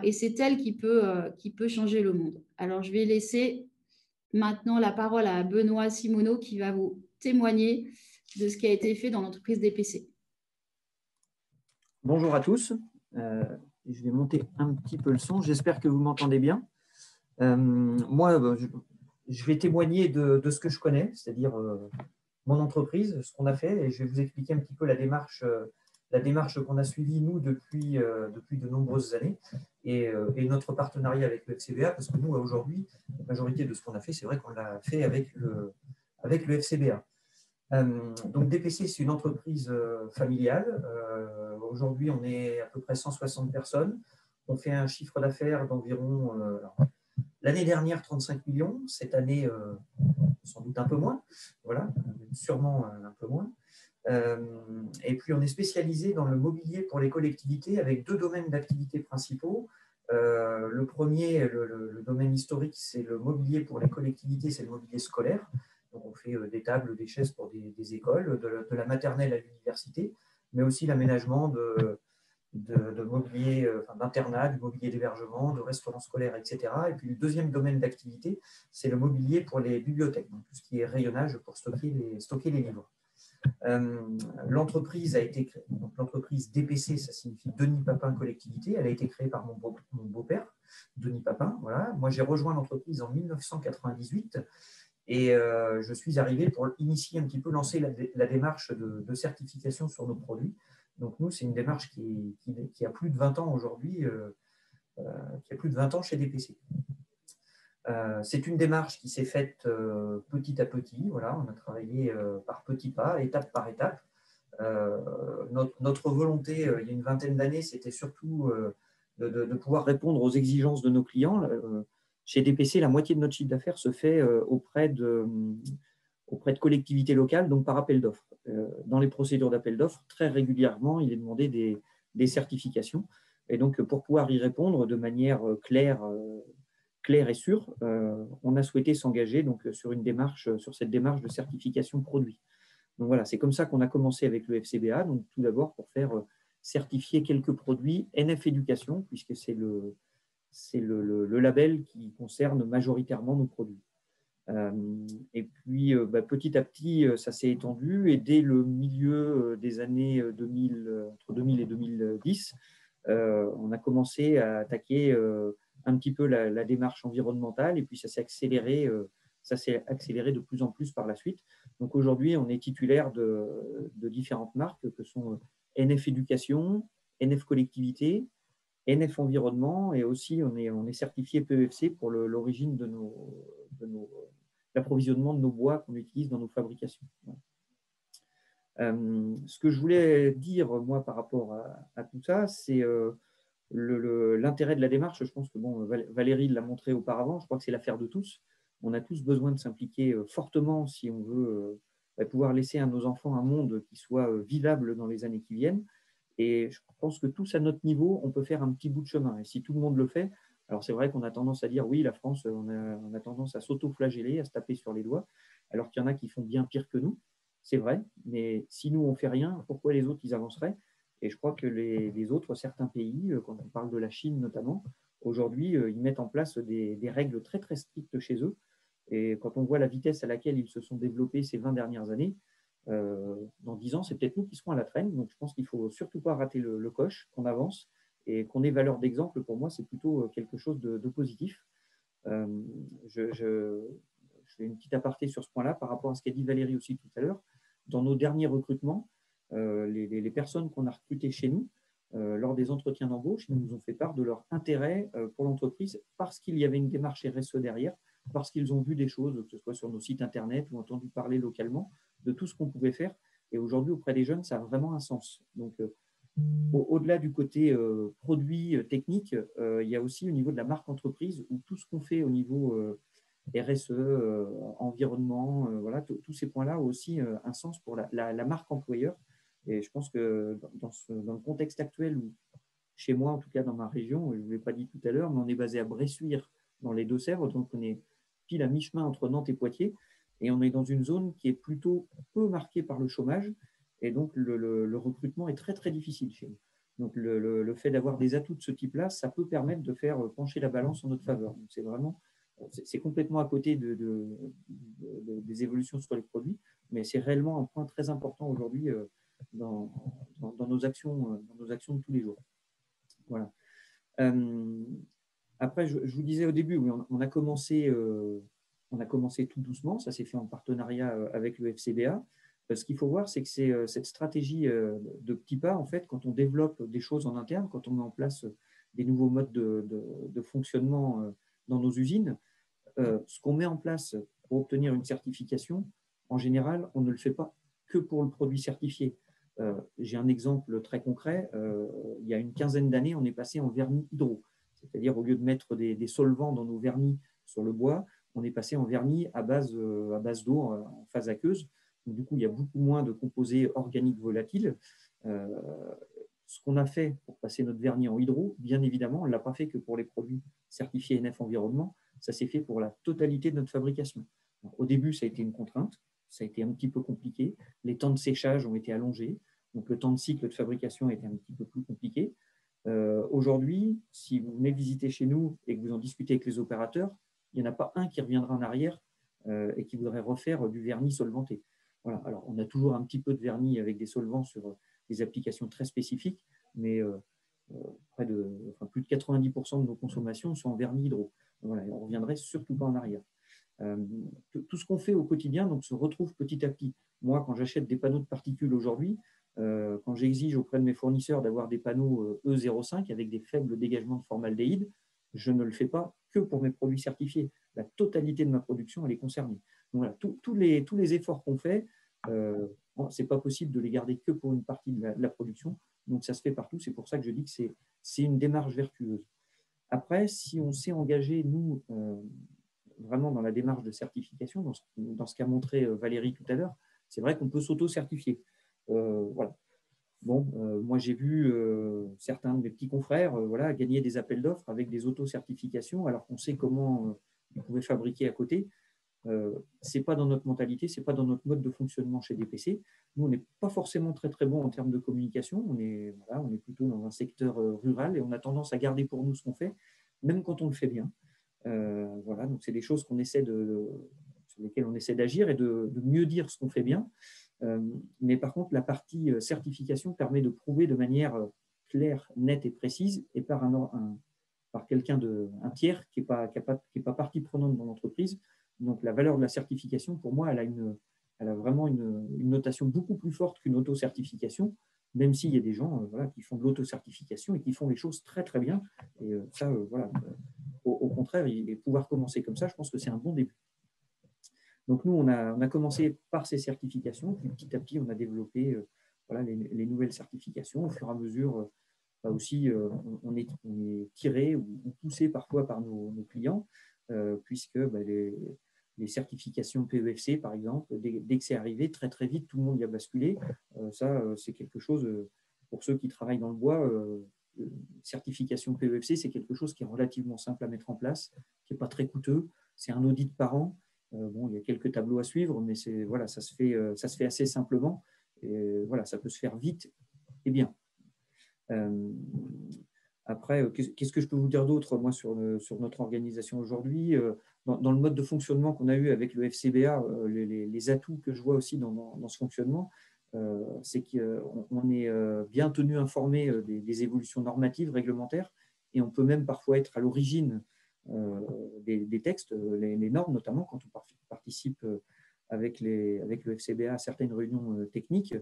Speaker 1: Et c'est elle qui peut changer le monde. Alors, je vais laisser maintenant la parole à Benoît Simoneau qui va vous témoigner de ce qui a été fait dans l'entreprise DPC.
Speaker 3: Bonjour à tous. Je vais monter un petit peu le son. J'espère que vous m'entendez bien. Moi, je vais témoigner de ce que je connais, c'est-à-dire mon entreprise, ce qu'on a fait, et je vais vous expliquer un petit peu la démarche qu'on a suivie, nous, depuis de nombreuses années, et notre partenariat avec le FCBA, parce que nous, aujourd'hui, la majorité de ce qu'on a fait, c'est vrai qu'on l'a fait avec le FCBA. Donc DPC, c'est une entreprise familiale. Aujourd'hui, on est à peu près 160 personnes. On fait un chiffre d'affaires d'environ, l'année dernière, 35 millions. Cette année, sans doute un peu moins. Voilà, sûrement un peu moins. Et puis, on est spécialisé dans le mobilier pour les collectivités avec deux domaines d'activité principaux. Le premier, le domaine historique, c'est le mobilier pour les collectivités, c'est le mobilier scolaire. Donc, on fait des tables, des chaises pour des écoles, de la maternelle à l'université, mais aussi l'aménagement de mobilier, d'internat, du mobilier d'hébergement, de restaurants scolaires, etc. Et puis, le deuxième domaine d'activité, c'est le mobilier pour les bibliothèques, donc tout ce qui est rayonnage pour stocker les livres. L'entreprise a été créée, donc l'entreprise DPC, ça signifie Denis Papin Collectivité. Elle a été créée par mon beau-père, Denis Papin. Voilà. Moi, j'ai rejoint l'entreprise en 1998. Et je suis arrivé pour initier un petit peu, lancer la démarche de certification sur nos produits. Donc, nous, c'est une démarche qui a plus de 20 ans aujourd'hui, qui a plus de 20 ans chez DPC. C'est une démarche qui s'est faite petit à petit. Voilà, on a travaillé par petits pas, étape par étape. Notre volonté, il y a une vingtaine d'années, c'était surtout de pouvoir répondre aux exigences de nos clients. Chez DPC, la moitié de notre chiffre d'affaires se fait auprès de collectivités locales, donc par appel d'offres. Dans les procédures d'appel d'offres, très régulièrement, il est demandé des certifications. Et donc, pour pouvoir y répondre de manière claire et sûre, on a souhaité s'engager sur cette démarche de certification produit. Donc voilà, c'est comme ça qu'on a commencé avec le FCBA. Donc tout d'abord pour faire certifier quelques produits NF Éducation, puisque c'est le label qui concerne majoritairement nos produits. Et puis, petit à petit, ça s'est étendu. Et dès le milieu des années 2000, entre 2000 et 2010, on a commencé à attaquer un petit peu la démarche environnementale. Et puis, ça s'est accéléré de plus en plus par la suite. Donc, aujourd'hui, on est titulaire de différentes marques que sont NF Éducation, NF Collectivité, NF Environnement, et aussi on est certifié PEFC pour l'origine de l'approvisionnement de nos bois qu'on utilise dans nos fabrications. Ce que je voulais dire, moi, par rapport à tout ça, c'est l'intérêt de la démarche. Je pense que Valérie l'a montré auparavant, je crois que c'est l'affaire de tous. On a tous besoin de s'impliquer fortement si on veut pouvoir laisser à nos enfants un monde qui soit vivable dans les années qui viennent. Et je pense que tous à notre niveau, on peut faire un petit bout de chemin. Et si tout le monde le fait, alors c'est vrai qu'on a tendance à dire oui, la France, on a tendance à s'auto-flageller, à se taper sur les doigts, alors qu'il y en a qui font bien pire que nous. C'est vrai, mais si nous, on ne fait rien, pourquoi les autres, ils avanceraient? Et je crois que les autres, certains pays, quand on parle de la Chine notamment, aujourd'hui, ils mettent en place des règles très, très strictes chez eux. Et quand on voit la vitesse à laquelle ils se sont développés ces 20 dernières années, dans 10 ans, c'est peut-être nous qui serons à la traîne. Donc, je pense qu'il ne faut surtout pas rater le coche, qu'on avance et qu'on ait valeur d'exemple. Pour moi, c'est plutôt quelque chose de positif. Je fais une petite aparté sur ce point-là par rapport à ce qu'a dit Valérie aussi tout à l'heure. Dans nos derniers recrutements, les personnes qu'on a recrutées chez nous, lors des entretiens d'embauche, ils nous ont fait part de leur intérêt pour l'entreprise parce qu'il y avait une démarche RSE derrière, parce qu'ils ont vu des choses, que ce soit sur nos sites internet ou entendu parler localement, de tout ce qu'on pouvait faire. Et aujourd'hui, auprès des jeunes, ça a vraiment un sens. Donc, au-delà du côté produit technique, il y a aussi au niveau de la marque entreprise, où tout ce qu'on fait au niveau RSE, environnement, voilà, tous ces points-là ont aussi un sens pour la marque employeur. Et je pense que dans le contexte actuel, où chez moi, en tout cas dans ma région, je ne vous l'ai pas dit tout à l'heure, mais on est basé à Bressuire, dans les Deux-Sèvres, donc on est pile à mi-chemin entre Nantes et Poitiers, et on est dans une zone qui est plutôt peu marquée par le chômage, et donc le recrutement est très très difficile chez nous. Donc le fait d'avoir des atouts de ce type-là, ça peut permettre de faire pencher la balance en notre faveur. Donc c'est complètement à côté des évolutions sur les produits, mais c'est réellement un point très important aujourd'hui dans nos actions de tous les jours. Voilà. Après, je vous disais au début, oui, on a commencé tout doucement. Ça s'est fait en partenariat avec le FCBA. Ce qu'il faut voir, c'est que cette stratégie de petits pas, en fait, quand on développe des choses en interne, quand on met en place des nouveaux modes de fonctionnement dans nos usines, ce qu'on met en place pour obtenir une certification, en général, on ne le fait pas que pour le produit certifié. J'ai un exemple très concret. Il y a une quinzaine d'années, on est passé en vernis hydro. C'est-à-dire, au lieu de mettre des solvants dans nos vernis sur le bois, on est passé en vernis à base d'eau en phase aqueuse. Donc, du coup, il y a beaucoup moins de composés organiques volatiles. Ce qu'on a fait pour passer notre vernis en hydro, bien évidemment, on ne l'a pas fait que pour les produits certifiés NF Environnement, ça s'est fait pour la totalité de notre fabrication. Donc, au début, ça a été une contrainte, ça a été un petit peu compliqué. Les temps de séchage ont été allongés, donc le temps de cycle de fabrication a été un petit peu plus compliqué. Aujourd'hui, si vous venez visiter chez nous et que vous en discutez avec les opérateurs, il n'y en a pas un qui reviendra en arrière et qui voudrait refaire du vernis solventé. Voilà. Alors, on a toujours un petit peu de vernis avec des solvants sur des applications très spécifiques, mais plus de 90% de nos consommations sont en vernis hydro. Voilà, on ne reviendrait surtout pas en arrière. Tout ce qu'on fait au quotidien donc, se retrouve petit à petit. Moi, quand j'achète des panneaux de particules aujourd'hui, quand j'exige auprès de mes fournisseurs d'avoir des panneaux E05 avec des faibles dégagements de formaldéhyde, je ne le fais pas que pour mes produits certifiés. La totalité de ma production, elle est concernée. Donc voilà, tous les efforts qu'on fait, ce n'est pas possible de les garder que pour une partie de la production. Donc ça se fait partout. C'est pour ça que je dis que c'est une démarche vertueuse. Après, si on s'est engagé, nous, vraiment dans la démarche de certification, dans ce qu'a montré Valérie tout à l'heure, c'est vrai qu'on peut s'auto-certifier. Voilà. Bon, moi, j'ai vu certains de mes petits confrères voilà, gagner des appels d'offres avec des auto-certifications alors qu'on sait comment ils pouvaient fabriquer à côté. Ce n'est pas dans notre mentalité, ce n'est pas dans notre mode de fonctionnement chez DPC. Nous, on n'est pas forcément très, très bon en termes de communication. On est plutôt dans un secteur rural et on a tendance à garder pour nous ce qu'on fait, même quand on le fait bien. Voilà, donc c'est des choses sur lesquelles on essaie d'agir et de mieux dire ce qu'on fait bien. Mais par contre, la partie certification permet de prouver de manière claire, nette et précise et par quelqu'un un tiers qui n'est pas partie prenante dans l'entreprise. Donc la valeur de la certification, pour moi, elle a vraiment une notation beaucoup plus forte qu'une auto-certification, même s'il y a des gens qui font de l'auto-certification et qui font les choses très très bien. Et au contraire, pouvoir commencer comme ça, je pense que c'est un bon début. Donc nous, on a commencé par ces certifications, puis petit à petit, on a développé les nouvelles certifications. Au fur et à mesure, aussi, on est tiré ou poussé parfois par nos clients, puisque les certifications PEFC, par exemple, dès que c'est arrivé, très très vite, tout le monde y a basculé. C'est quelque chose, pour ceux qui travaillent dans le bois, certification PEFC, c'est quelque chose qui est relativement simple à mettre en place, qui n'est pas très coûteux. C'est un audit par an. Il y a quelques tableaux à suivre, mais ça se fait assez simplement. Et ça peut se faire vite et bien. Après, qu'est-ce que je peux vous dire d'autre, moi, sur notre organisation aujourd'hui ? dans le mode de fonctionnement qu'on a eu avec le FCBA, les atouts que je vois aussi dans ce fonctionnement, c'est qu'on est bien tenu informé des évolutions normatives, réglementaires, et on peut même parfois être à l'origine des textes, les normes, notamment quand on participe avec le FCBA à certaines réunions techniques.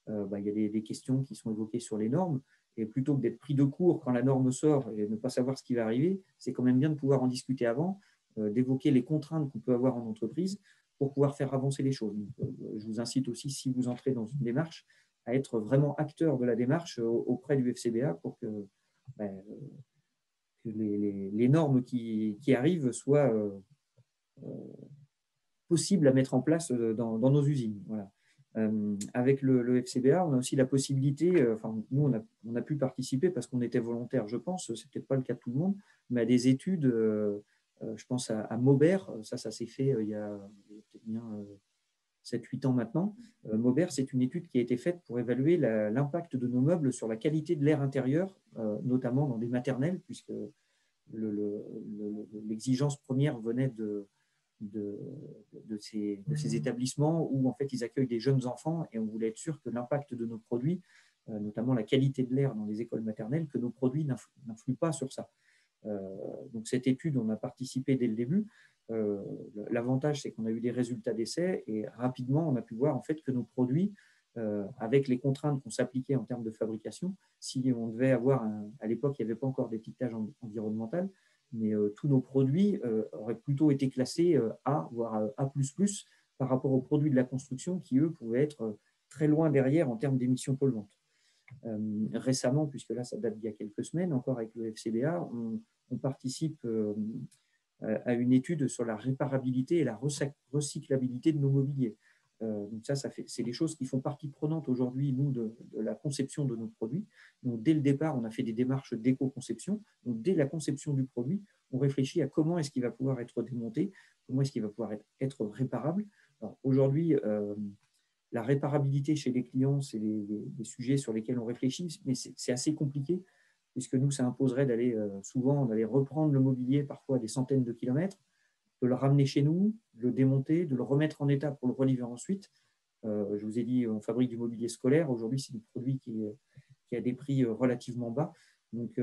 Speaker 3: Il y a des questions qui sont évoquées sur les normes, et plutôt que d'être pris de court quand la norme sort et ne pas savoir ce qui va arriver, c'est quand même bien de pouvoir en discuter avant, d'évoquer les contraintes qu'on peut avoir en entreprise pour pouvoir faire avancer les choses. Donc, je vous incite aussi, si vous entrez dans une démarche, à être vraiment acteur de la démarche auprès du FCBA pour que les normes qui arrivent soient possibles à mettre en place dans nos usines. Voilà. Avec le FCBA, on a aussi la possibilité, nous on a pu participer parce qu'on était volontaire, je pense, c'est peut-être pas le cas de tout le monde, mais à des études, je pense à Maubert, ça s'est fait il y a peut-être bien 7-8 ans maintenant. Maubert, c'est une étude qui a été faite pour évaluer l'impact de nos meubles sur la qualité de l'air intérieur, notamment dans des maternelles, puisque l'exigence première venait de ces établissements où en fait ils accueillent des jeunes enfants, et on voulait être sûr que l'impact de nos produits, notamment la qualité de l'air dans les écoles maternelles, que nos produits n'influent pas sur ça. Donc cette étude, on a participé dès le début. L'avantage, c'est qu'on a eu des résultats d'essai, et rapidement on a pu voir en fait que nos produits, avec les contraintes qu'on s'appliquait en termes de fabrication, si on devait avoir à l'époque, il n'y avait pas encore d'étiquetage environnemental, mais tous nos produits auraient plutôt été classés A, voire A++, par rapport aux produits de la construction qui, eux, pouvaient être très loin derrière en termes d'émissions polluantes. Récemment, puisque là, ça date d'il y a quelques semaines, encore avec le FCBA, on participe à une étude sur la réparabilité et la recyclabilité de nos mobiliers. Donc ça c'est des choses qui font partie prenante aujourd'hui, nous, de la conception de nos produits. Donc, dès le départ, on a fait des démarches d'éco-conception. Donc, dès la conception du produit, on réfléchit à comment est-ce qu'il va pouvoir être démonté, comment est-ce qu'il va pouvoir être réparable. Aujourd'hui, la réparabilité chez les clients, c'est des sujets sur lesquels on réfléchit, mais c'est assez compliqué, puisque nous, ça imposerait d'aller reprendre le mobilier parfois à des centaines de kilomètres, de le ramener chez nous, de le démonter, de le remettre en état pour le relivrer ensuite. Je vous ai dit, on fabrique du mobilier scolaire. Aujourd'hui, c'est un produit qui a des prix relativement bas. Donc,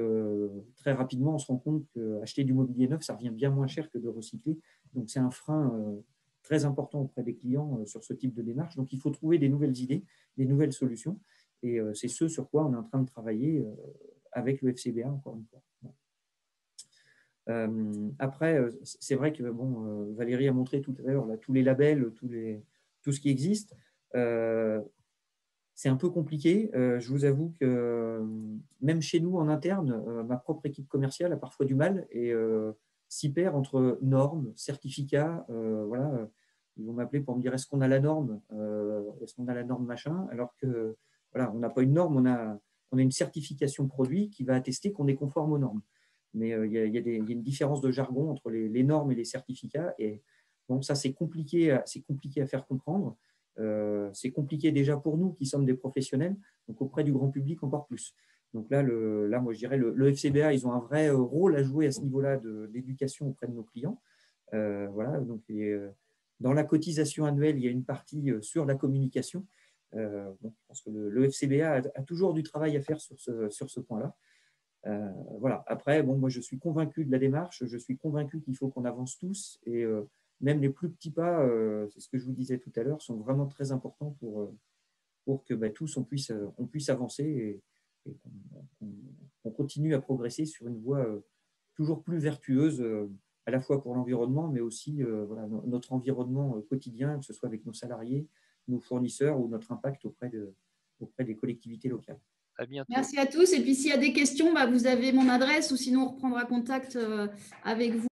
Speaker 3: très rapidement, on se rend compte qu'acheter du mobilier neuf, ça revient bien moins cher que de recycler. Donc, c'est un frein très important auprès des clients sur ce type de démarche. Donc, il faut trouver des nouvelles idées, des nouvelles solutions. Et c'est ce sur quoi on est en train de travailler avec le FCBA, encore une fois. Après, c'est vrai que Valérie a montré tout à l'heure tous les labels, tout ce qui existe. C'est un peu compliqué. Je vous avoue que même chez nous en interne, ma propre équipe commerciale a parfois du mal et s'y perd entre normes, certificats. Voilà, ils vont m'appeler pour me dire est-ce qu'on a la norme, est-ce qu'on a la norme machin, alors que voilà, on n'a pas une norme, on a une certification produit qui va attester qu'on est conforme aux normes. Mais il y a une différence de jargon entre les normes et les certificats. Et bon, ça, c'est compliqué à faire comprendre. C'est compliqué déjà pour nous qui sommes des professionnels, donc auprès du grand public encore plus. Donc là, moi, je dirais le FCBA, ils ont un vrai rôle à jouer à ce niveau-là d'éducation auprès de nos clients. Voilà, donc, dans la cotisation annuelle, il y a une partie sur la communication. Je pense que le FCBA a toujours du travail à faire sur ce point-là. Voilà. Après, moi, je suis convaincu de la démarche, je suis convaincu qu'il faut qu'on avance tous, et même les plus petits pas, c'est ce que je vous disais tout à l'heure, sont vraiment très importants pour que tous on puisse avancer et qu'on continue à progresser sur une voie toujours plus vertueuse, à la fois pour l'environnement, mais aussi voilà, notre environnement quotidien, que ce soit avec nos salariés, nos fournisseurs ou notre impact auprès des collectivités locales.
Speaker 2: À bientôt.
Speaker 1: Merci à tous. Et puis, s'il y a des questions, vous avez mon adresse, ou sinon on reprendra contact avec vous.